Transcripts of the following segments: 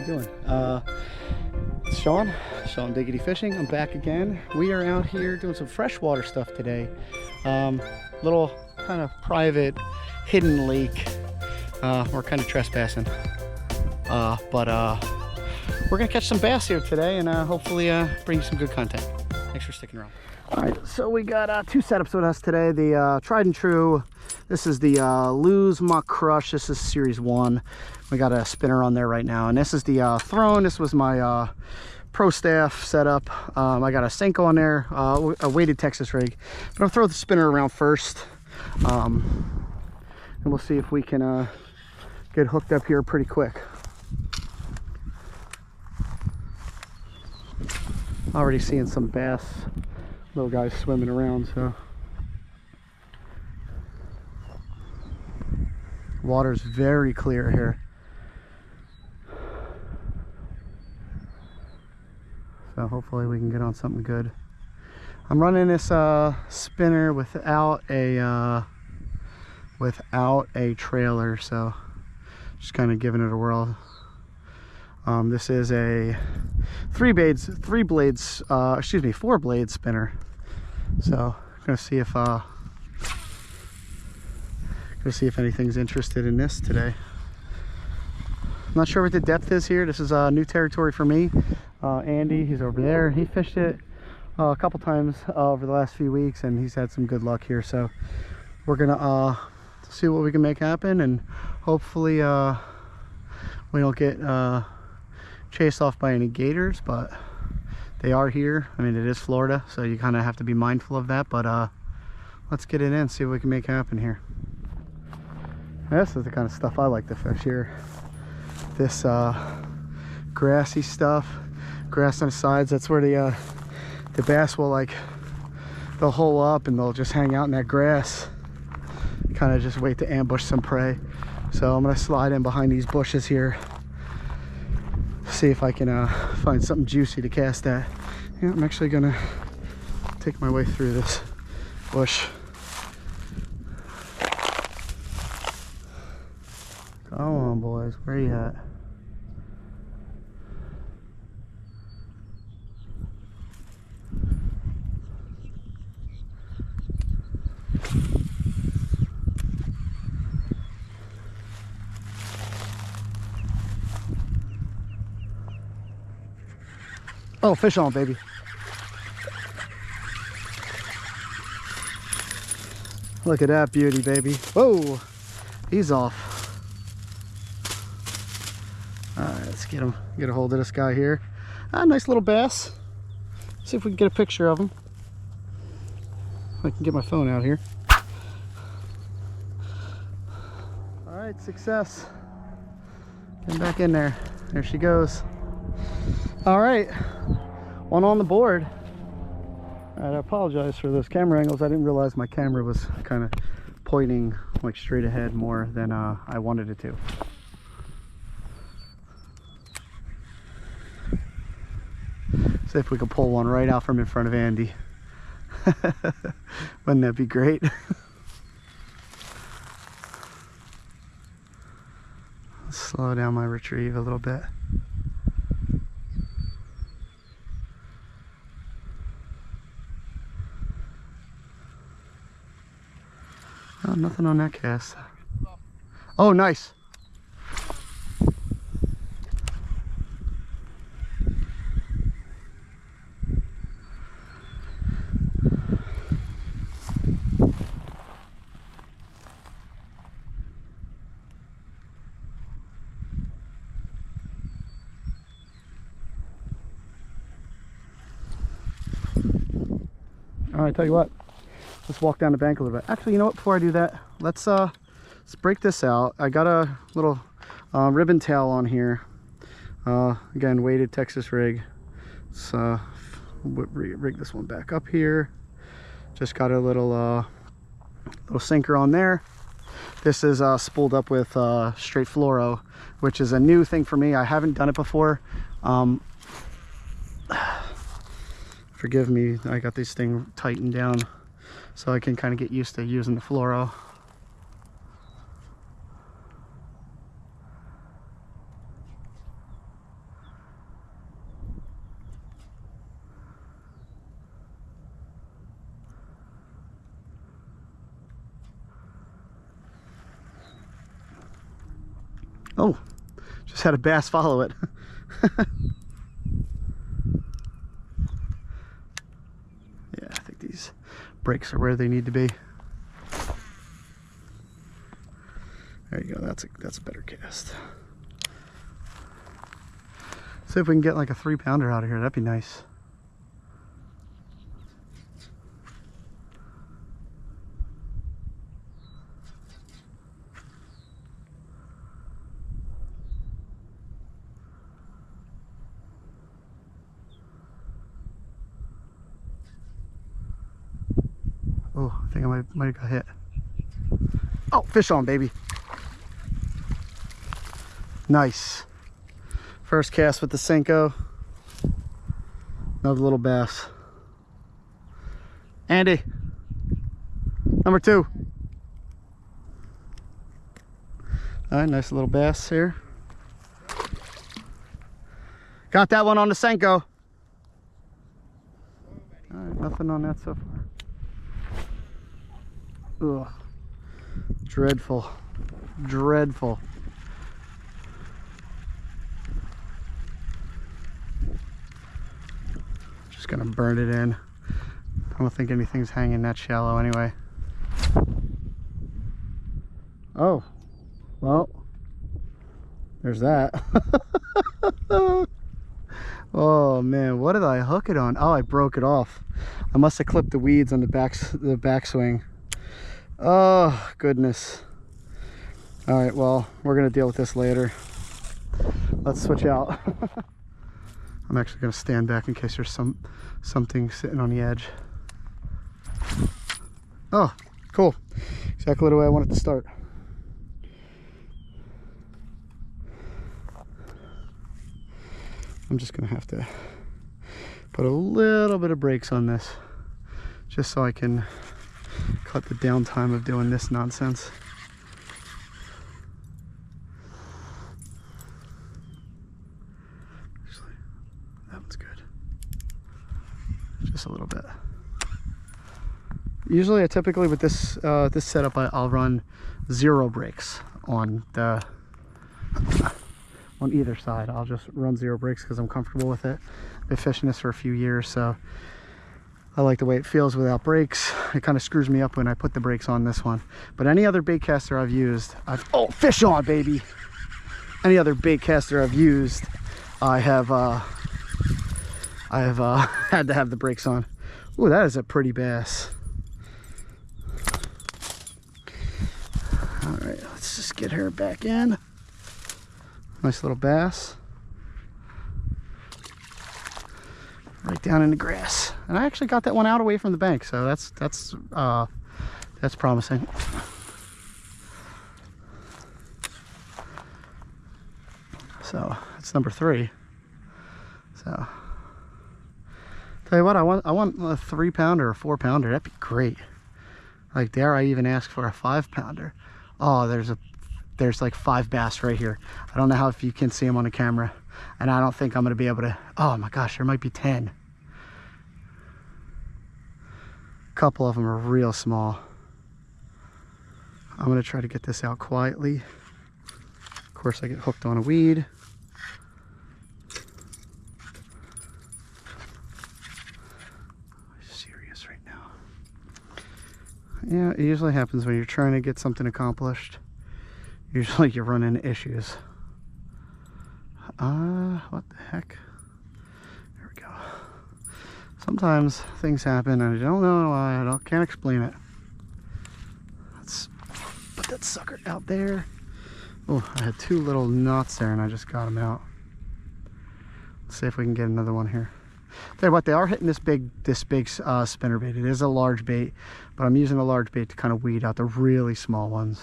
you doing? It's Sean Diggity Fishing. I'm back again. We are out here doing some freshwater stuff today. Little kind of private hidden lake. We're kind of trespassing. But we're gonna catch some bass here today and hopefully bring you some good content. Thanks for sticking around. All right, so we got two setups with us today. The tried and true. This is the Largemouth Crush. This is series 1. We got a spinner on there right now, and this is the Throne. This was my pro staff setup. I got a Senko on there, a weighted Texas rig, but I'll throw the spinner around first, and we'll see if we can get hooked up here pretty quick. Already seeing some bass, little guys swimming around, so water's very clear here. So hopefully we can get on something good. I'm running this spinner without a trailer, so just kind of giving it a whirl. This is a 4 blade spinner. So gonna see if anything's interested in this today. I'm not sure what the depth is here. This is new territory for me. Andy, he's over there. He fished it a couple times over the last few weeks, and he's had some good luck here. So we're gonna see what we can make happen, and hopefully we don't get chased off by any gators, but they are here. I mean, it is Florida, so you kind of have to be mindful of that, but let's get it in, see what we can make happen here. This is the kind of stuff I like to fish here. This grassy stuff, grass on the sides. That's where the bass will, like, they'll hole up and they'll just hang out in that grass, kind of just wait to ambush some prey. So I'm gonna slide in behind these bushes here, see if I can find something juicy to cast at. Yeah, I'm actually gonna take my way through this bush. Come on, boys, where you at? Oh, fish on, baby. Look at that beauty, baby. Whoa, he's off. All right, let's get him. Get a hold of this guy here. Nice little bass. See if we can get a picture of him. I can get my phone out here. All right, success. Getting back in there. There she goes. All right, one on the board. All right, I apologize for those camera angles. I didn't realize my camera was kind of pointing like straight ahead more than I wanted it to. See if we can pull one right out from in front of Andy. Wouldn't that be great? Slow down my retrieve a little bit. Oh, nothing on that cast. Oh, nice. All right, tell you what, let's walk down the bank a little bit. Actually, you know what, before I do that, let's break this out. I got a little ribbon tail on here. Again, weighted Texas rig. Let's rig this one back up here. Just got a little sinker on there. This is spooled up with straight fluoro, which is a new thing for me. I haven't done it before. Forgive me, I got this thing tightened down so I can kind of get used to using the fluoro. Oh, just had a bass follow it. Yeah, I think these brakes are where they need to be. There you go. That's a better cast. See if we can get like a 3-pounder out of here. That'd be nice. Oh, I think I might have got hit. Oh, fish on, baby. Nice. First cast with the Senko. Another little bass. Andy, number 2. All right, nice little bass here. Got that one on the Senko. All right, nothing on that so far. Ugh. Dreadful. Dreadful. Just gonna burn it in. I don't think anything's hanging that shallow anyway. Oh, well, there's that. Oh man, what did I hook it on? Oh, I broke it off. I must have clipped the weeds on the backswing. Oh goodness. All right, well, we're gonna deal with this later. Let's switch out. I'm actually gonna stand back in case there's something sitting on the edge. Oh, cool. Exactly the way I want it to start. I'm just gonna have to put a little bit of brakes on this just so I can cut the downtime of doing this nonsense. Actually, that one's good. Just a little bit. Usually, typically with this this setup, I'll run 0 brakes on the on either side. I'll just run 0 brakes because I'm comfortable with it. I've been fishing this for a few years, so I like the way it feels without brakes. It kind of screws me up when I put the brakes on this one. But any other bait caster I've used, oh, fish on, baby! Any other bait caster I've used, I have had to have the brakes on. Ooh, that is a pretty bass. All right, let's just get her back in. Nice little bass. Right down in the grass. And I actually got that one out away from the bank, so that's promising. So that's number 3. So tell you what, I want a 3-pounder or 4-pounder. That'd be great. Like, dare I even ask for a 5-pounder? Oh, there's like 5 bass right here. I don't know how if you can see them on the camera, and I don't think I'm gonna be able to. Oh my gosh, there might be 10. A couple of them are real small. I'm gonna try to get this out quietly. Of course, I get hooked on a weed. Serious right now. Yeah, it usually happens when you're trying to get something accomplished. Usually you run into issues. What the heck? There we go. Sometimes things happen and I don't know why. Can't explain it. Let's put that sucker out there. Oh, I had 2 little knots there and I just got them out. Let's see if we can get another one here. Tell you what, they are hitting this big spinner bait. It is a large bait, but I'm using a large bait to kind of weed out the really small ones.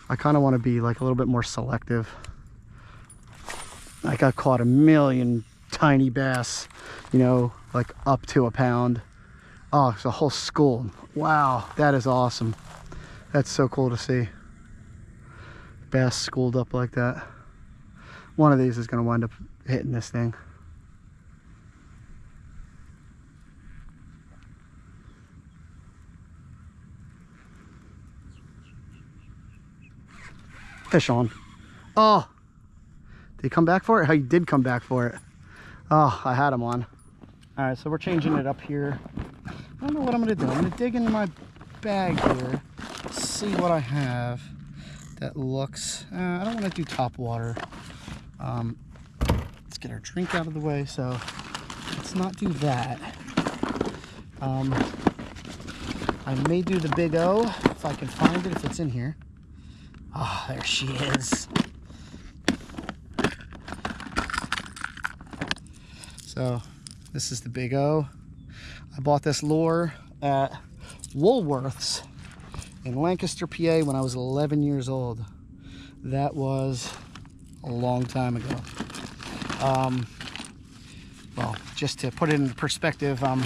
I kind of want to be like a little bit more selective. Like, I caught a million tiny bass, you know, like up to a pound. Oh, it's a whole school. Wow, that is awesome. That's so cool to see. Bass schooled up like that. One of these is going to wind up hitting this thing. Fish on. Oh, did he come back for it? Oh, he did come back for it. Oh, I had him on. All right, so we're changing it up here. I don't know what I'm gonna do. I'm gonna dig into my bag here, see what I have that looks, I don't want to do top water. Let's get our drink out of the way, so let's not do that. I may do the big O if I can find it, if it's in here. Oh, there she is. So this is the big O. I bought this lure at Woolworths in Lancaster, PA when I was 11 years old. That was a long time ago. Well, just to put it in perspective, I'm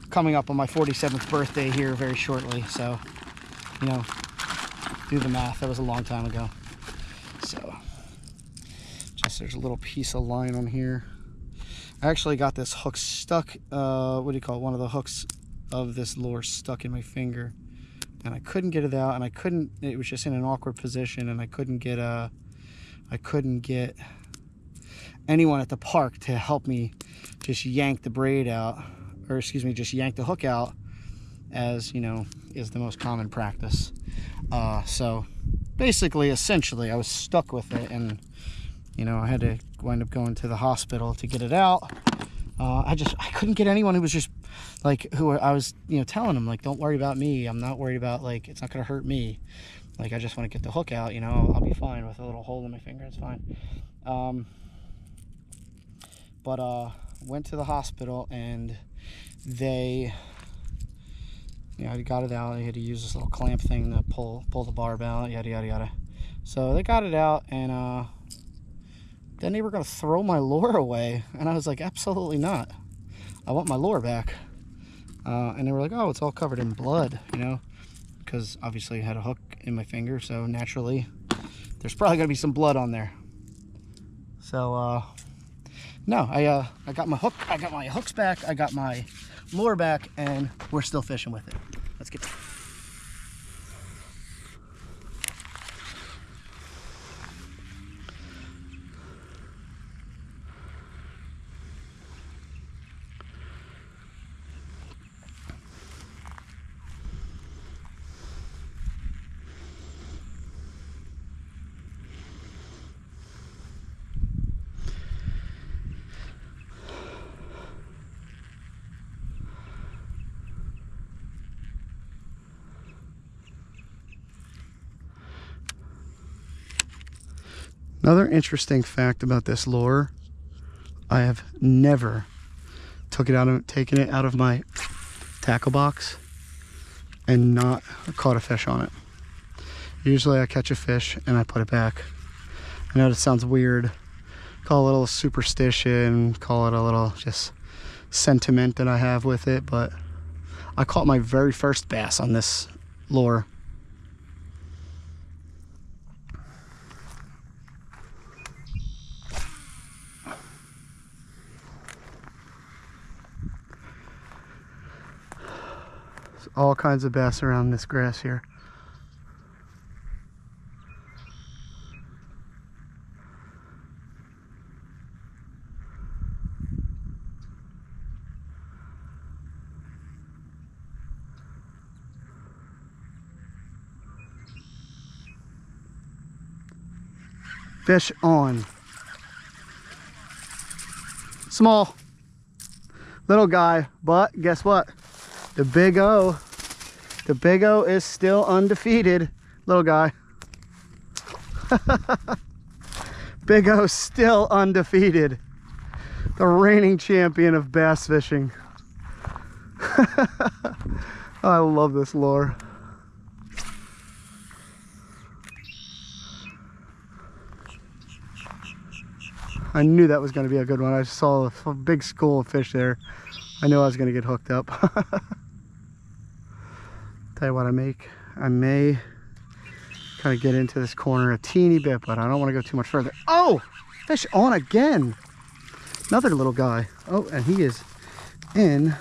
coming up on my 47th birthday here very shortly, so, you know, do the math. That was a long time ago. So, just there's a little piece of line on here. I actually got this hook stuck, what do you call it? One of the hooks of this lure stuck in my finger, and I couldn't get it out, and I couldn't, it was just in an awkward position, and I couldn't get anyone at the park to help me just yank the braid out, or excuse me, just yank the hook out, as you know, is the most common practice. So basically, essentially, I was stuck with it, and you know, I had to wind up going to the hospital to get it out. I couldn't get anyone who was just like, who I was, you know, telling them like, don't worry about me. I'm not worried about, like, it's not gonna hurt me. Like, I just want to get the hook out, you know, I'll be fine with a little hole in my finger, it's fine. Went to the hospital, and they, you know, I got it out. I had to use this little clamp thing to pull the barb out, yada yada yada. So they got it out, and then they were gonna throw my lure away, and I was like, absolutely not. I want my lure back. And they were like, oh, it's all covered in blood, you know, because obviously I had a hook in my finger, so naturally there's probably gonna be some blood on there. So no, I got my hook, I got my hooks back, I got my lure back, and we're still fishing with it. Let's get Another interesting fact about this lure, I have never taken it out of my tackle box and not caught a fish on it. Usually I catch a fish and I put it back. I know this sounds weird, call it a little superstition, call it a little just sentiment that I have with it, but I caught my very first bass on this lure. All kinds of bass around this grass here. Fish on. Small. Little guy, but guess what? The big O is still undefeated, little guy. Big O still undefeated. The reigning champion of bass fishing. I love this lure. I knew that was going to be a good one. I saw a big school of fish there. I knew I was going to get hooked up. Tell you what, I may kind of get into this corner a teeny bit, but I don't want to go too much further. Oh, fish on again. Another little guy. Oh, and he is in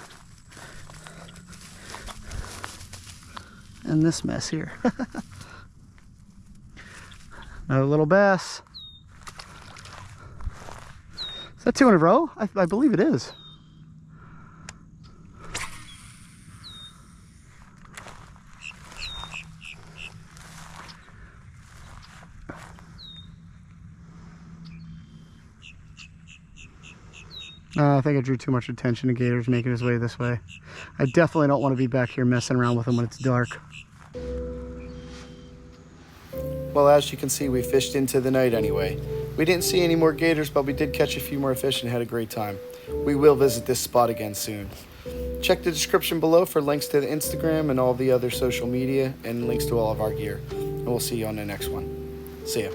this mess here. Another little bass. Is that 2 in a row? I believe it is. I think I drew too much attention to gators making his way this way. I definitely don't want to be back here messing around with them when it's dark. Well, as you can see, we fished into the night anyway. We didn't see any more gators, but we did catch a few more fish and had a great time. We will visit this spot again soon. Check the description below for links to the Instagram and all the other social media and links to all of our gear. And we'll see you on the next one. See ya.